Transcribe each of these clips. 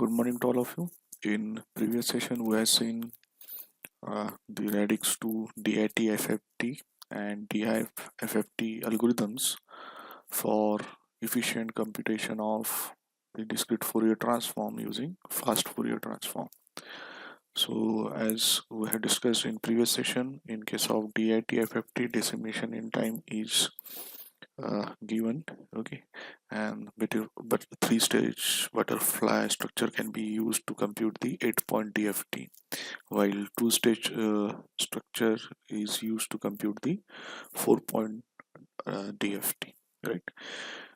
Good morning to all of you. In previous session, we have seen the radix to DIT FFT and DIFFT algorithms for efficient computation of the discrete Fourier transform using fast Fourier transform. So, as we had discussed in previous session, in case of DIT FFT, decimation in time is given, okay, and but three-stage butterfly structure can be used to compute the 8-point DFT, while two-stage structure is used to compute the 4-point DFT, right?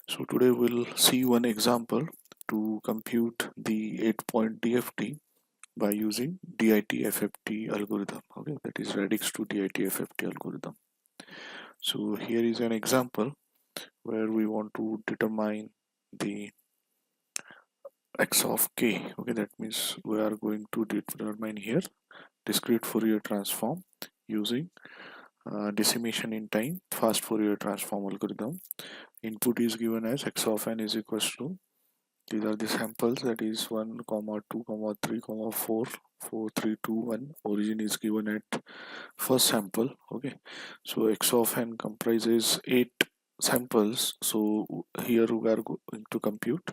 So today we'll see one example to compute the 8-point DFT by using DIT FFT algorithm, okay, that is radix to DIT FFT algorithm. So here is an example where we want to determine the x of k. Okay, that means we are going to determine here discrete Fourier transform using decimation in time fast Fourier transform algorithm. Input is given as x of n is equals to, these are the samples, that is 1 comma 2 comma 3 comma 4 4 3 2 1. Origin is given at first sample. Okay, so x of n comprises 8 samples, so here we are going to compute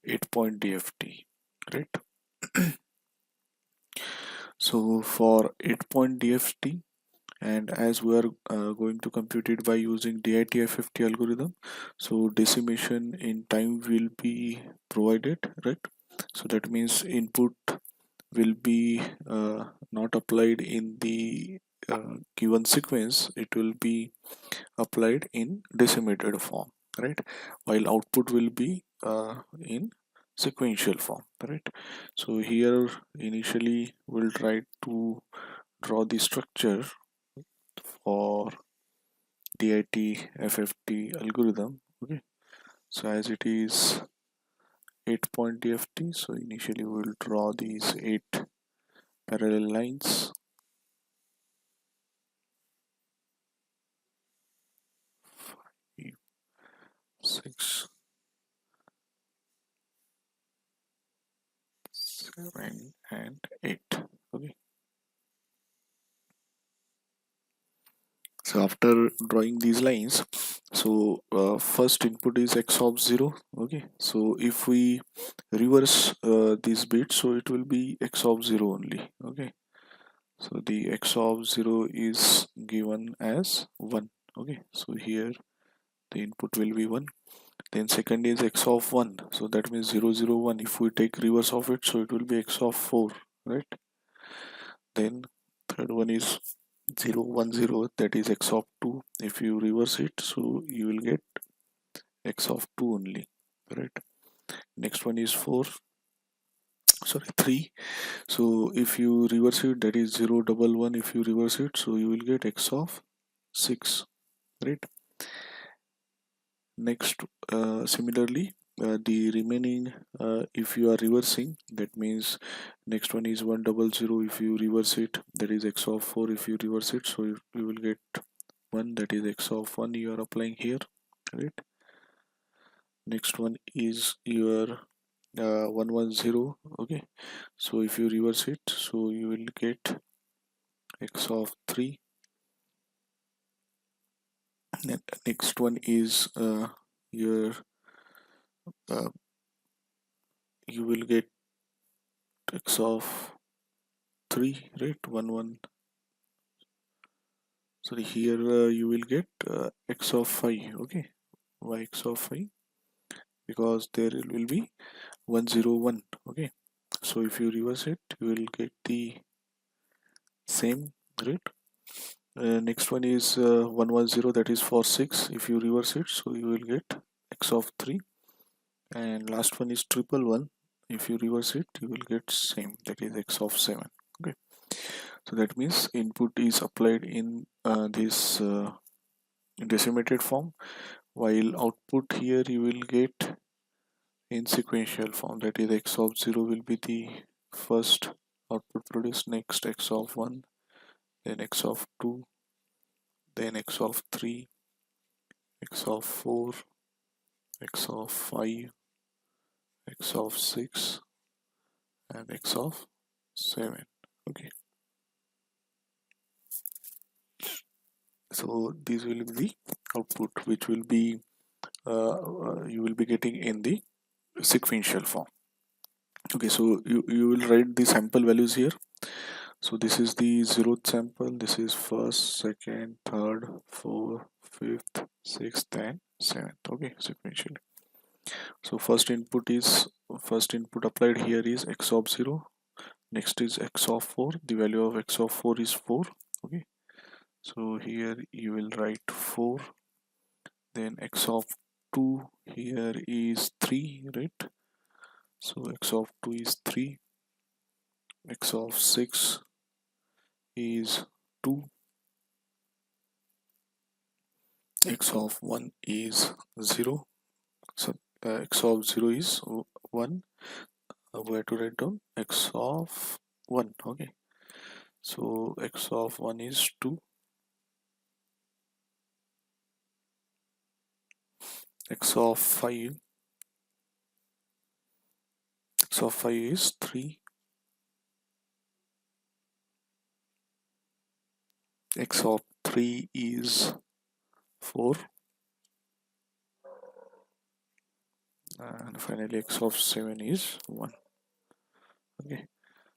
8-point DFT, right? So for 8-point DFT, and as we are going to compute it by using DIT-FFT algorithm, so decimation in time will be provided, right? So that means input will be not applied in the given sequence, it will be applied in decimated form, right? While output will be in sequential form, right? So here initially we'll try to draw the structure for DIT FFT algorithm. Okay, so as it is 8-point DFT, so initially we'll draw these 8 parallel lines. 5, 6, 7 and 8. Okay, so after drawing these lines, so first input is x of 0. Okay, so if we reverse this bit, so it will be x of 0 only. Okay, so the x of 0 is given as 1. Okay, so here the input will be 1. Then second is x of 1, so that means 0 0 1. If we take reverse of it, so it will be x of 4, right? Then third one is 0 1 0, that is x of 2. If you reverse it, so you will get x of 2 only, right? Next one is 4, sorry, 3. So if you reverse it, that is 0 1 1. If you reverse it, so you will get x of 6, right? Next, similarly, the remaining, if you are reversing, that means next one is 1 0 0. If you reverse it, that is x of 4. If you reverse it, so you will get 1, that is x of 1 you are applying here, right? Next one is your 1 1 0. Okay, so if you reverse it, so you will get x of 3. Next one is your uh, you will get x of 3, right? 1 1. Sorry, here you will get x of 5. Okay, why x of 5? Because there will be 1 0 1. Okay, so if you reverse it, you will get the same, right? Next one is 1 1 0, that is for 6. If you reverse it, so you will get x of 3. And last one is 111. If you reverse it, you will get same, that is x of 7. Okay, so that means input is applied in this decimated form, while output here you will get in sequential form, that is x of 0 will be the first output produced, next x of 1, then x of 2, then x of 3, x of 4, x of 5, x of 6, and x of 7. Okay, so this will be the output which will be you will be getting in the sequential form. Okay, so you will write the sample values here. So this is the zeroth sample, this is first, second, third, fourth, fifth, sixth and seventh. Okay, sequentially. So first input applied here is x of 0, next is x of 4, the value of x of 4 is 4. Okay, so here you will write 4, then x of 2 here is 3, right? So x of 2 is 3, x of 6 is 2, x of 1 is 0, so x of 0 is 1. We have to write down x of 1. Okay, so x of 1 is 2, x of 5 is 3, x of 3 is 4, and finally x of 7 is 1. Okay,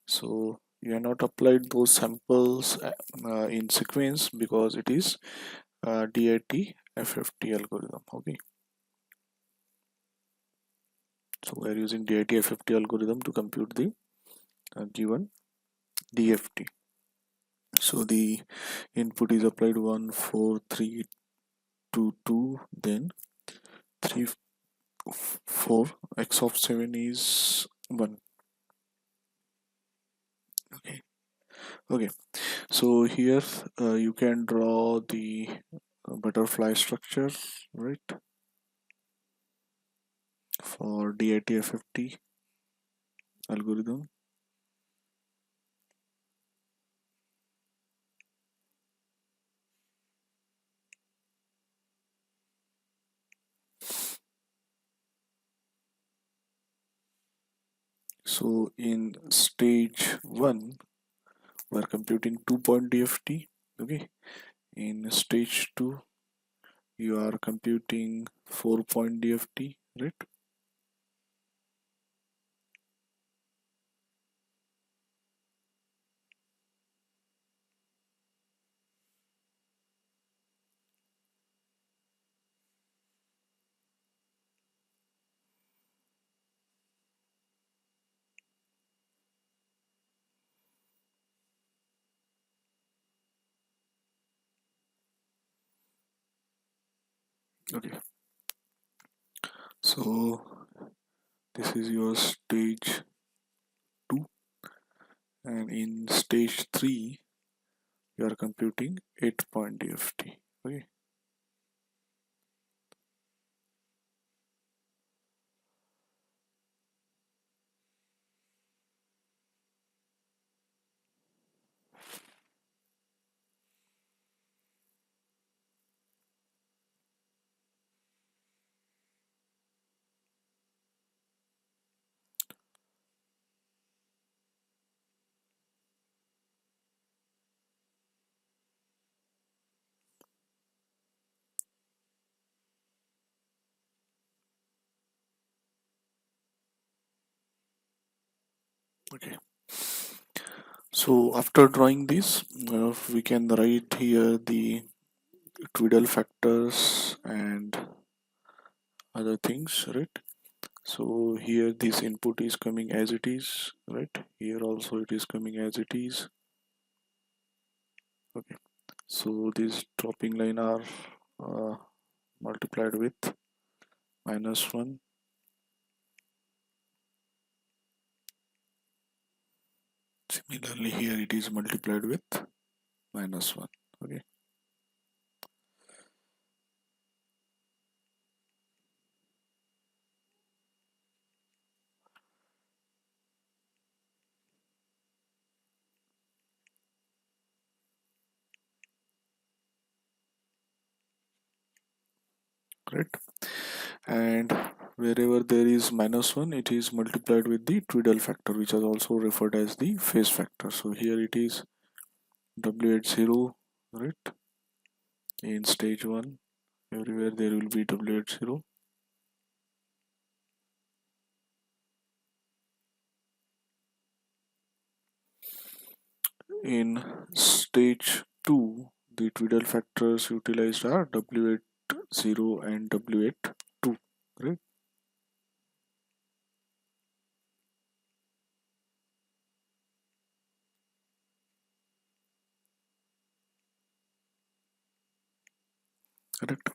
so you have not applied those samples in sequence because it is DIT FFT algorithm. Okay, so we are using DIT FFT algorithm to compute the given DFT. So the input is applied 1 4 3 2 2, then 3 4, x of 7 is 1. Okay, okay, so here you can draw the butterfly structure, right, for DIT FFT algorithm. So in stage 1 we are computing 2-point DFT. Okay, in stage 2 you are computing 4-point DFT, right? Okay, so this is your stage 2, and in stage 3 you are computing 8-point DFT. Okay, okay, so after drawing this we can write here the Twiddle factors and other things, right? So here this input is coming as it is, right? Here also it is coming as it is. Okay, so these dropping line are uh, multiplied with -1. Similarly here it is multiplied with -1. Okay, correct. And wherever there is -1, it is multiplied with the Twiddle factor, which is also referred as the phase factor. So here it is W at 0, right? In stage 1, everywhere there will be W at 0. In stage 2, the Twiddle factors utilized are W at 0 and W at 2, right? Correct.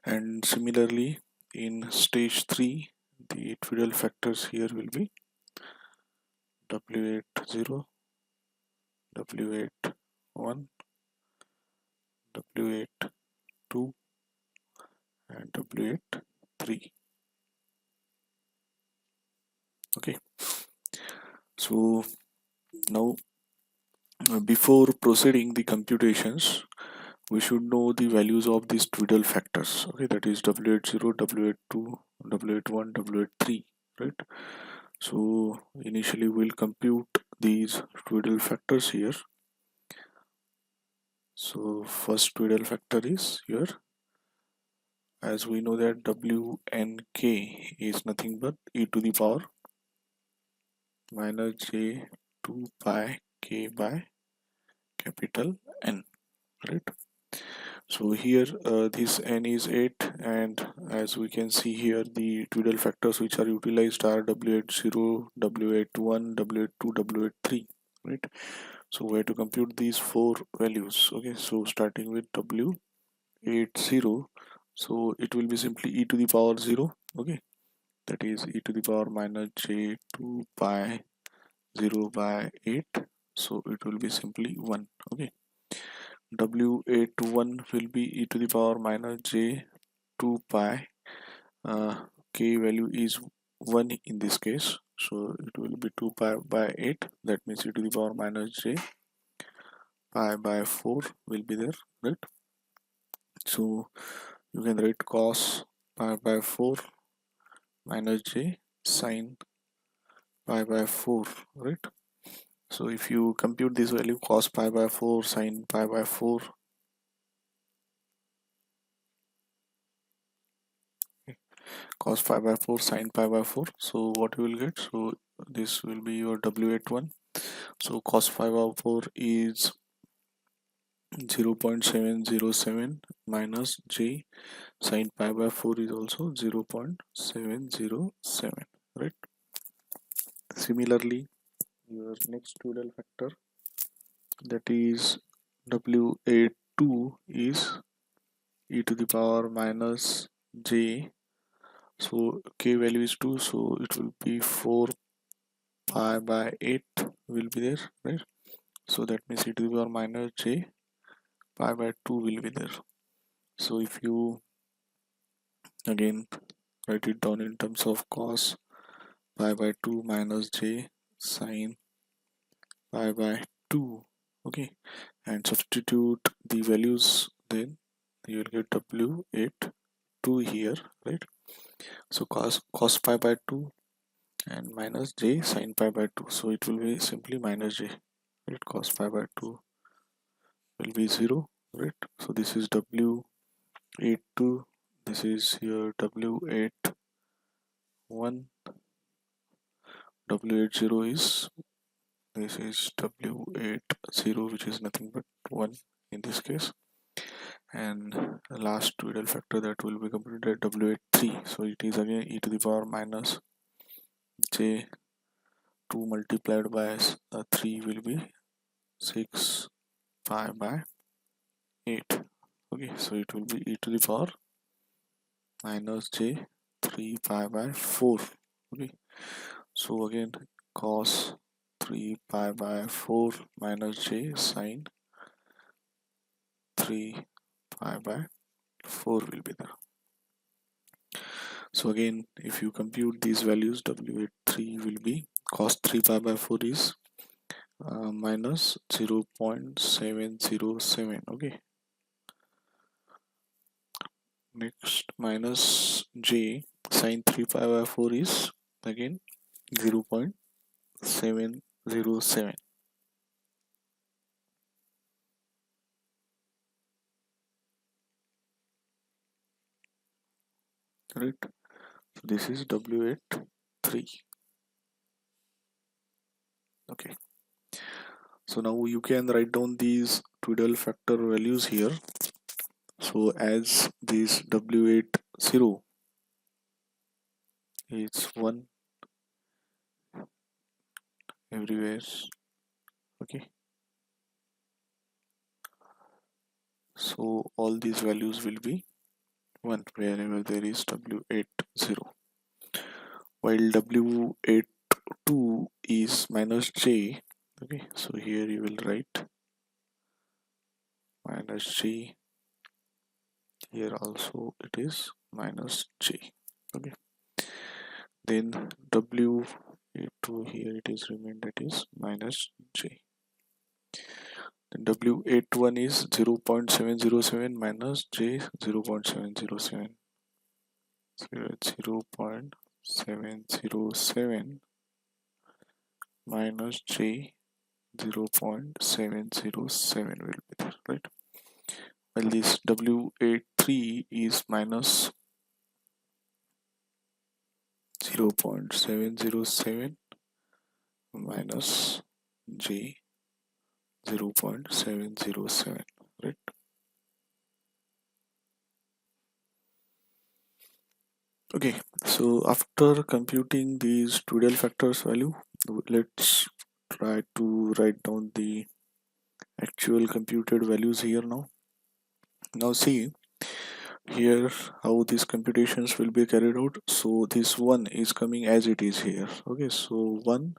And similarly, in stage 3, the Twiddle factors here will be W at 0, W at 1, W at 2, and W at 3. Okay, so now before proceeding the computations, we should know the values of these Twiddle factors. Okay, that is W at 0, W at 2, W at 1, W at 3, right? So initially we'll compute these Twiddle factors here. So first Twiddle factor is here, as we know that W and K is nothing but e to the power minus j 2 pi k by capital N, right? So here this N is 8, and as we can see here, the Twiddle factors which are utilized are W at 0, W at 1, W at 2, W at 3, right? So we have to compute these 4 values. Okay, so starting with W at 0, so it will be simply e to the power 0. Okay, that is e to the power minus j 2 pi 0 by 8, so it will be simply 1. Okay, W81 will be e to the power minus j 2 pi, k value is 1 in this case, so it will be 2 pi by 8, that means e to the power minus j pi by 4 will be there, right? So you can write cos pi by 4 minus j sine pi by 4, right? So if you compute this value, cos pi by 4 sine pi by 4, cos pi by 4 sine pi by 4, so what you will get, so this will be your W81. So cos pi by 4 is 0.707 minus j sine pi by 4 is also 0.707, right? Similarly, your next Twiddle factor, that is W82, is e to the power minus j, so k value is 2, so it will be 4 pi by 8 will be there, right? So that means e to the power minus j pi by 2 will be there. So if you again write it down in terms of cos pi by 2 minus j sine pi by 2, okay, and substitute the values, then you will get W82 here, right? So cos pi by 2 and minus j sine pi by 2, so it will be simply minus j, right? Cos pi by 2 will be 0, right? So this is W82, this is here W81, W80 is, this is W80, which is nothing but 1 in this case, and the last Twiddle factor that will be computed at W83, so it is again e to the power minus j 2 multiplied by 3 will be 6 pi by 8. Okay, so it will be e to the power minus j 3 pi by 4. Okay, so again cos 3 pi by 4 minus j sine 3 pi by 4 will be there. So again, if you compute these values, W83 will be cos 3 pi by 4 is minus 0.707. Okay, next minus j sine 3 pi by 4 is again 0.707, right? So this is w83. Okay, so now you can write down these Twiddle factor values here. So as this w80 is 1 everywhere, okay, so all these values will be 1 wherever there is w80, while w82 is minus j. Okay, so here you will write minus j, here also it is minus j. Okay, then w82 here it is remain, that is minus j. Then w81 is 0.707 minus j 0.707, so 0.707 minus j 0.707 will be there, right? While this w83 is minus 0.707 minus j 0.707, right? Okay, so after computing these Twiddle factors value, let's try to write down the actual computed values here now. Now see here how these computations will be carried out. So this 1 is coming as it is here. Okay, so 1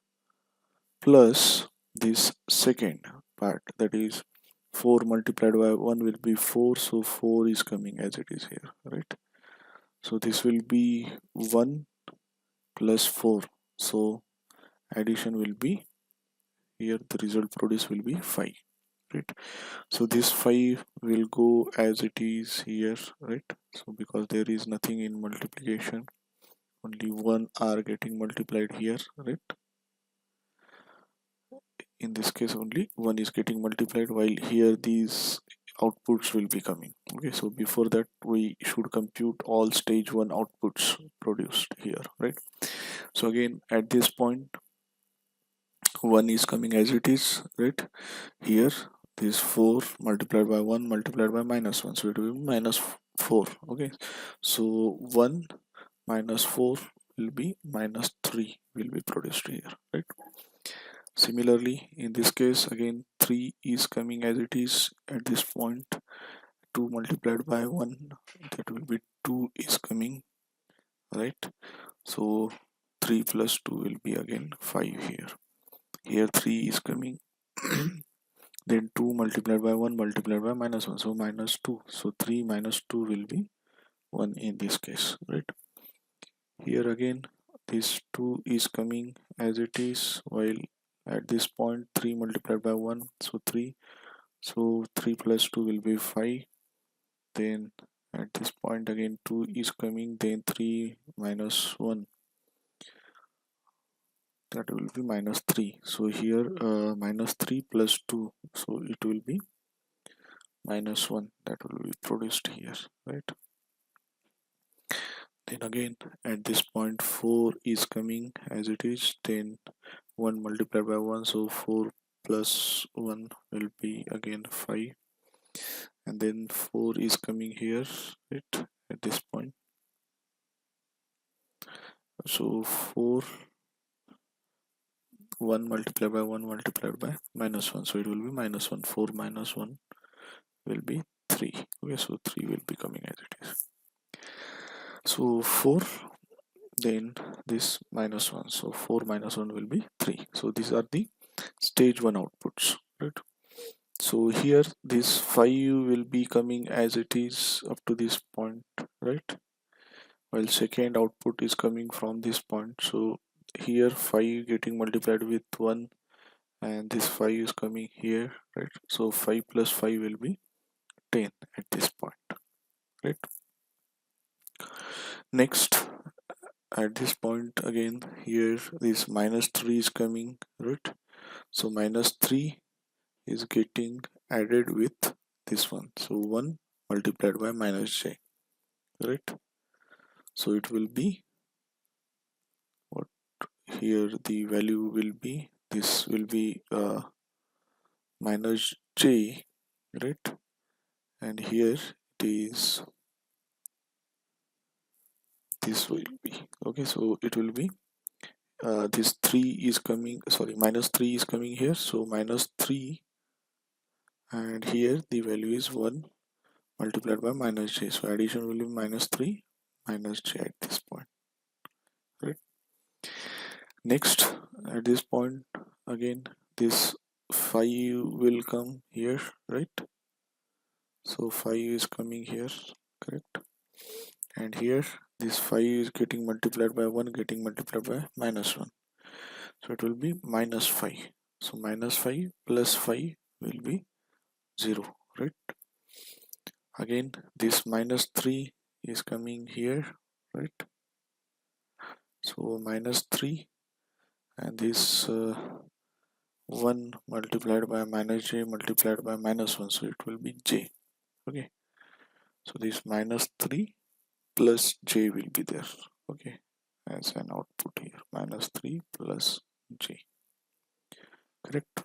plus this second part, that is 4 multiplied by 1 will be 4, so 4 is coming as it is here, right? So this will be 1 plus 4, so addition will be here, the result produced will be 5, right? So this 5 will go as it is here, right? So because there is nothing in multiplication, only 1 are getting multiplied here, right? In this case only 1 is getting multiplied, while here these outputs will be coming. Okay, so before that we should compute all stage 1 outputs produced here, right? So again at this point 1 is coming as it is, right? Here this 4 multiplied by 1 multiplied by minus 1, so it will be minus 4. Okay, so 1 minus 4 will be minus 3 will be produced here, right? Similarly in this case again 3 is coming as it is at this point. 2 multiplied by 1, that will be 2 is coming, right? So 3 plus 2 will be again 5 here. Here 3 is coming. Then 2 multiplied by 1 multiplied by minus 1, so minus 2, so 3 minus 2 will be 1 in this case, right? Here again this 2 is coming as it is, while at this point 3 multiplied by 1, so 3, so 3 plus 2 will be 5. Then at this point again 2 is coming, then 3 minus 1, that will be minus 3. So here minus 3 plus 2, so it will be minus 1, that will be produced here, right? Then again at this point 4 is coming as it is, then 1 multiplied by 1, so 4 plus 1 will be again 5, and then 4 is coming here, right, at this point. So 4, 1 multiplied by 1 multiplied by minus 1, so it will be minus 1. 4 minus 1 will be 3. Okay, so 3 will be coming as it is. So 4, then this minus 1, so 4 minus 1 will be 3. So these are the stage 1 outputs, right? So here this 5 will be coming as it is up to this point, right? While second output is coming from this point, so here 5 getting multiplied with 1, and this 5 is coming here, right? So 5 plus 5 will be 10 at this point, right? Next, at this point again, here this minus 3 is coming, right? So minus 3 is getting added with this one, so 1 multiplied by minus j, right? So it will be what, here the value will be, this will be minus j, right? And here it is, this will be okay, so it will be this 3 is coming, sorry, minus 3 is coming here, so minus 3, and here the value is 1 multiplied by minus j, so addition will be minus 3 minus j at this point, right? Next, at this point again, this 5 will come here, right? So 5 is coming here, correct? And here this 5 is getting multiplied by 1, getting multiplied by minus 1, so it will be minus 5. So minus 5 plus 5 will be 0, right? Again this minus 3 is coming here, right? So minus 3, and this 1 multiplied by minus j multiplied by minus 1, so it will be j, okay? So this minus 3 plus j will be there, okay, as an output here, minus 3 plus j, correct?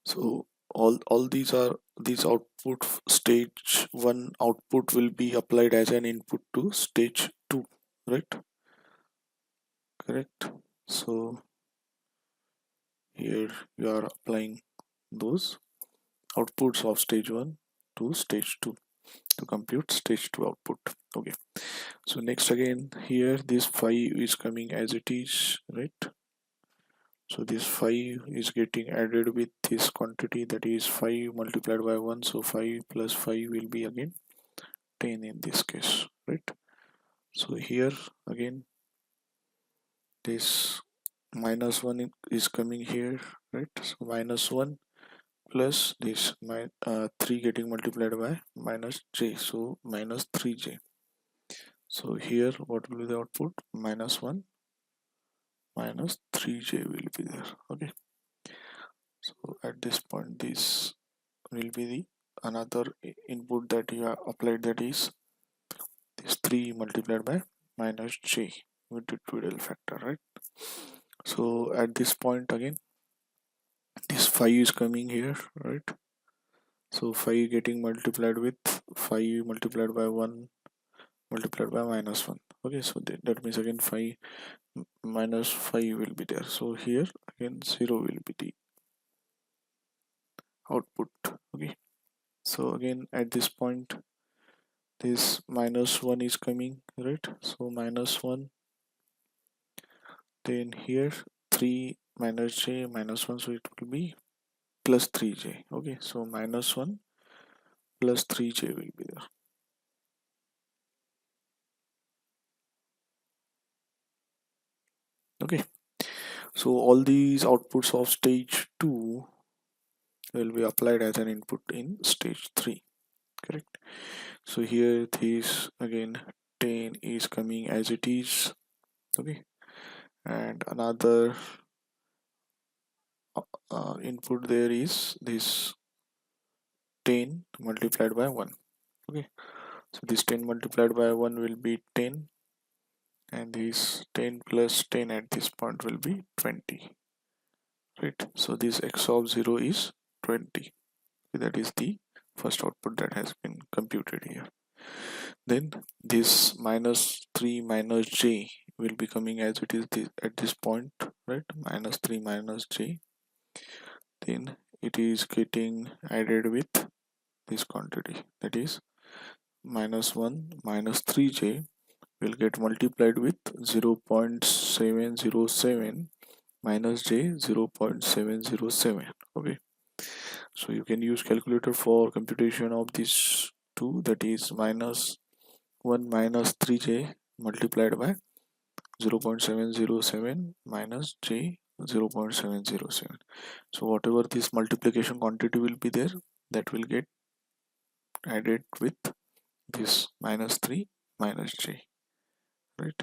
So all these are, these output, stage 1 output will be applied as an input to stage 2, right? Correct. So here you are applying those outputs of stage 1 to stage 2 to compute stage 2 output, okay? So next again, here this 5 is coming as it is, right? So this 5 is getting added with this quantity, that is 5 multiplied by 1, so 5 plus 5 will be again 10 in this case, right? So here again this minus 1 is coming here, right? So minus 1 plus this 3 getting multiplied by minus j, so minus 3j. So here what will be the output? Minus 1 minus 3j will be there, okay? So at this point this will be the another input that you have applied, that is this 3 multiplied by minus j with the Twiddle factor, right? So at this point again this 5 is coming here, right? So 5 getting multiplied with 5 multiplied by 1 multiplied by minus 1, okay? So that means again 5 minus 5 will be there, so here again 0 will be the output, okay? So again at this point this minus 1 is coming, right? So minus 1, then here 3 minus j minus 1, so it will be plus 3j, okay? So minus 1 plus 3j will be there, okay? So all these outputs of stage 2 will be applied as an input in stage 3, correct? So here this again 10 is coming as it is, okay? And another input there is this 10 multiplied by 1, okay? So this 10 multiplied by 1 will be 10, and this 10 plus 10 at this point will be 20, right? So this x of 0 is 20, that is the first output that has been computed here. Then this minus 3 minus j will be coming as it is at this point, right? Minus 3 minus j, then it is getting added with this quantity, that is minus 1 minus 3j will get multiplied with 0.707 minus j 0.707, okay? So you can use calculator for computation of these two, that is minus 1 minus 3j multiplied by 0.707 minus j 0.707. So whatever this multiplication quantity will be there, that will get added with this minus 3 minus j, right?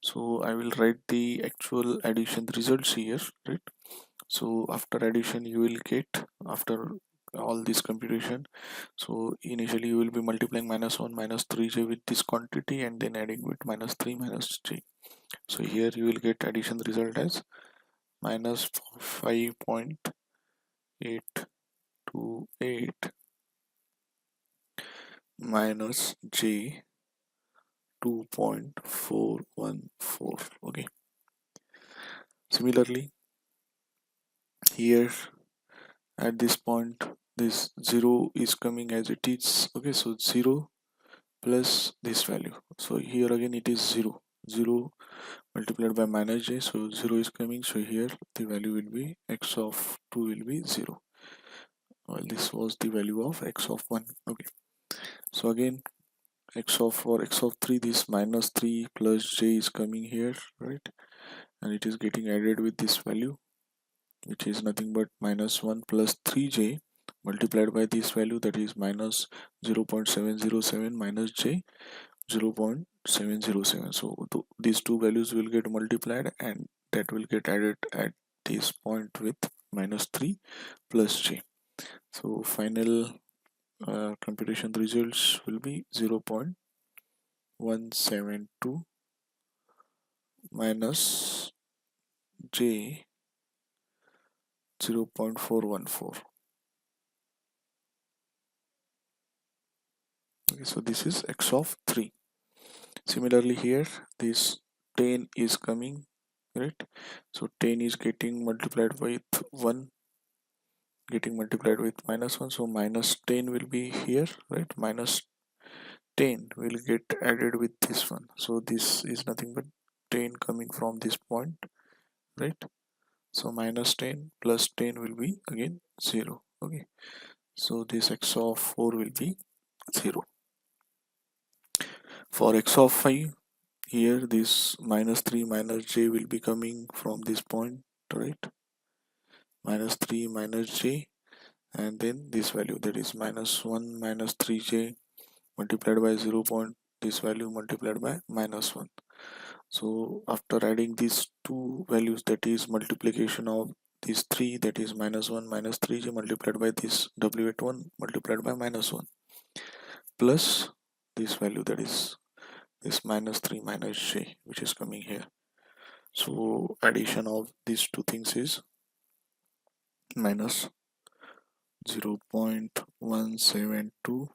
So I will write the actual addition results here, right? So after addition you will get, after all this computation, so initially you will be multiplying -1 -3j with this quantity and then adding with -3 -j. So here you will get addition result as minus 5.828 minus j 2.414. Okay, similarly here at this point this 0 is coming as it is. Okay, so 0 plus this value, so here again it is 0, 0 multiplied by minus j, so 0 is coming, so here the value will be x of 2 will be 0. Well, this was the value of x of 1. Okay, so again x of, for x of 3, this minus 3 plus j is coming here, right? And it is getting added with this value, which is nothing but -1 plus 3j multiplied by this value, that is minus 0.707 minus j 0.707. So these two values will get multiplied and that will get added at this point with -3 plus j. So final computation results will be 0.172 minus j 0.414. Okay, so this is x of 3. Similarly here this 10 is coming, right? So 10 is getting multiplied with 1, getting multiplied with -1, so minus 10 will be here, right? Minus 10 will get added with this one, so this is nothing but 10 coming from this point, right? So minus 10 plus 10 will be again 0. Okay, so this x of 4 will be 0. For x of 5, here this -3 minus j will be coming from this point, right? -3 minus j, and then this value, that is -1 minus 3j multiplied by 0 point, this value multiplied by -1. So after adding these two values, that is multiplication of these 3, that is -1 minus 3j multiplied by this w at 1 multiplied by -1, plus this value, that is this -3 minus j, which is coming here. So addition of these two things is minus 0.172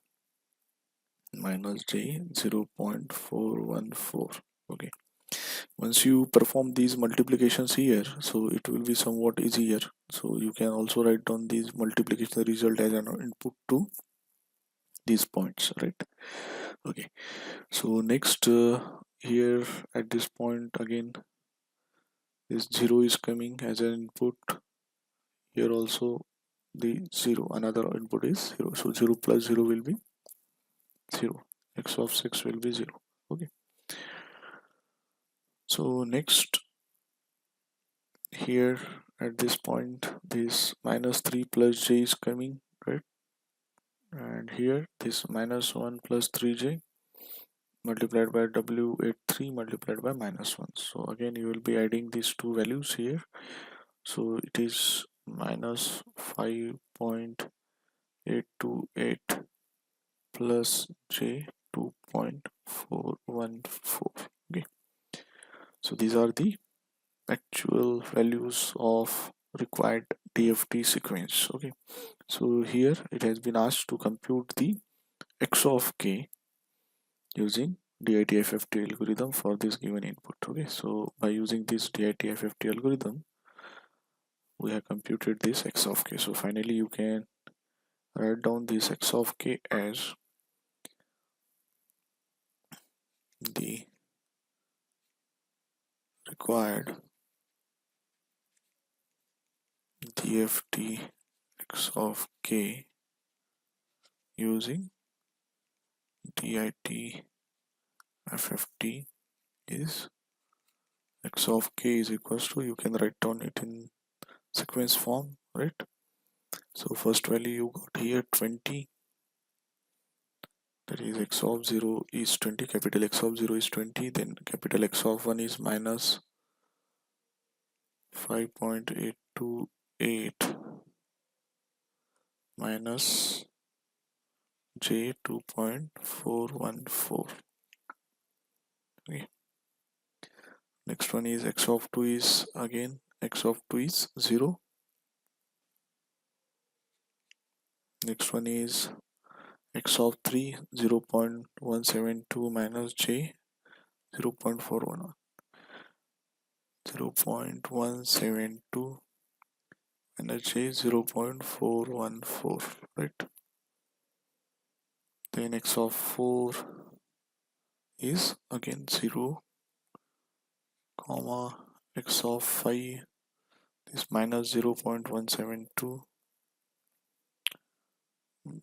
minus j 0.414. Okay, once you perform these multiplications here, so it will be somewhat easier. So you can also write down these multiplication result as an input to these points, right? Okay, so next here at this point again this 0 is coming as an input. Here also the 0, another input is 0, so 0 plus 0 will be 0, x of 6 will be 0. Okay, so next here at this point this -3 plus j is coming, right? And here this -1 plus 3j multiplied by w at 3 multiplied by -1. So again you will be adding these two values here, so it is minus 5.828 plus j 2.414. Okay, so these are the actual values of required DFT sequence. Okay, so here it has been asked to compute the x of k using DIT-FFT algorithm for this given input. Okay, so by using this DIT-FFT algorithm we have computed this x of k. So finally you can write down this x of k as the required DFT x of k using DIT-FFT is x of k is equals to, you can write down it in sequence form, right? So first value you got here 20, that is x of 0 is 20, capital X of 0 is 20, then capital X of 1 is minus 5.828 minus j 2.414. Okay. Next one is x of 2 is again x of 2 is 0. Next one is x of 3 0.172 minus j 0.411, 0.172 minus j 0.414, right? Then x of 4 is again 0 comma x of 5 is minus 0.172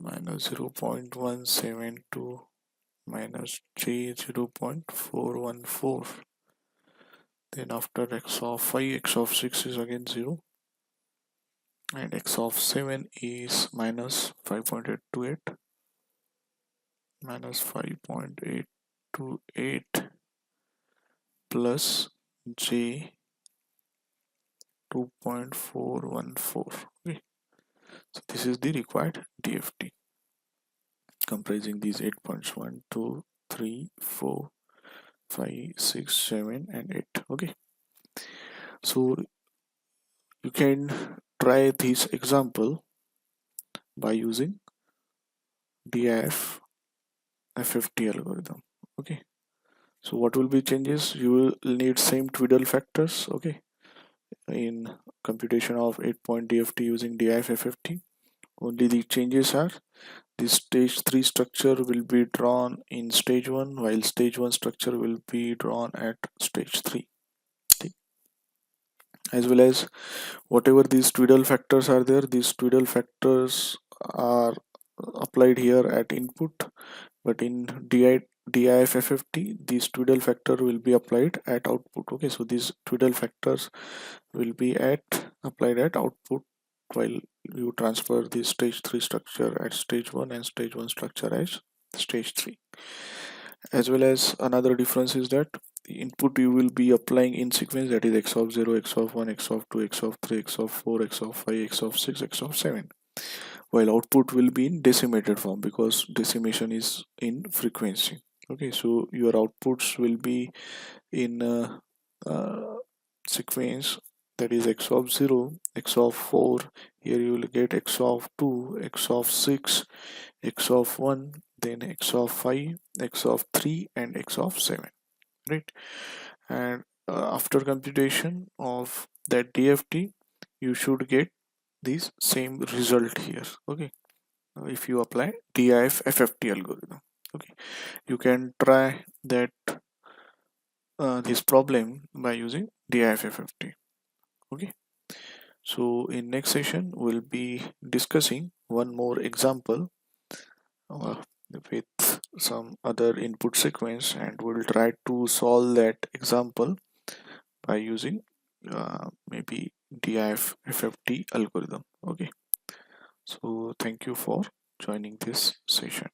minus 0.172 minus j 0.414. Then after x of 5, x of 6 is again 0, and x of 7 is minus 5.828 minus 5.828 plus j 2.414. Okay. So this is the required DFT comprising these 8 points: 1, 2, 3, 4, 5, 6, 7, and 8. Okay. So you can try this example by using DIF FFT algorithm. Okay. So what will be changes? You will need same Twiddle factors. Okay. In computation of 8-point DFT using DIF FFT, only the changes are the stage 3 structure will be drawn in stage 1, while stage 1 structure will be drawn at stage 3. Okay. As well as whatever these Twiddle factors are there, these Twiddle factors are applied here at input, but in DIF FFT this Twiddle factor will be applied at output. Okay, so these Twiddle factors will be applied at output while you transfer the stage 3 structure at stage 1 and stage 1 structure as stage 3. As well as another difference is that the input you will be applying in sequence, that is x of 0, x of 1, x of 2, x of 3, x of 4, x of 5, x of 6, x of 7, while output will be in decimated form because decimation is in frequency. Okay, so your outputs will be in uh, sequence, that is x of 0, x of 4, here you will get x of 2, x of 6, x of 1, then x of 5, x of 3, and x of 7, right? And after computation of that DFT you should get this same result here. Okay, if you apply DIF FFT algorithm. Okay, you can try that this problem by using DIF FFT. Okay, so in next session we'll be discussing one more example uh, with some other input sequence, and we'll try to solve that example by using maybe DIF FFT algorithm. Okay, so thank you for joining this session.